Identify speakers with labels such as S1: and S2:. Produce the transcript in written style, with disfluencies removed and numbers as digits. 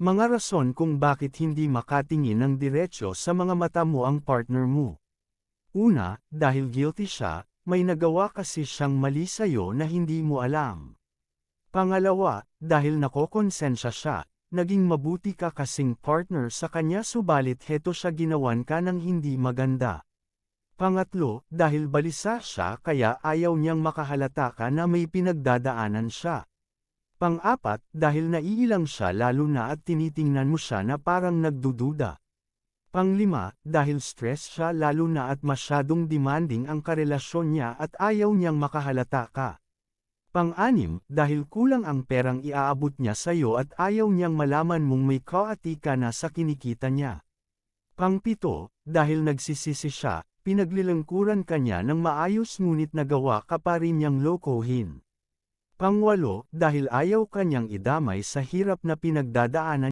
S1: Mga rason kung bakit hindi makatingin ng diretsyo sa mga mata mo ang partner mo. Una, dahil guilty siya, may nagawa kasi siyang mali sa'yo na hindi mo alam. Pangalawa, dahil nakokonsensya siya, naging mabuti ka kasing partner sa kanya subalit heto siya ginawan ka ng hindi maganda. Pangatlo, dahil balisa siya kaya ayaw niyang makahalata ka na may pinagdadaanan siya. Pang-apat, dahil naiilang siya lalo na at tinitingnan mo siya na parang nagdududa. Pang-lima, dahil stress siya lalo na at masyadong demanding ang karelasyon niya at ayaw niyang makahalata ka. Pang-anim, dahil kulang ang perang iaabot niya sa'yo at ayaw niyang malaman mong may kaati ka na sa kinikita niya. Pang-pito, dahil nagsisisi siya, pinaglilangkuran ka niya ng maayos ngunit nagawa ka pa rin niyang lokohin. Pang-walo, dahil ayaw ka niyang idamay sa hirap na pinagdadaanan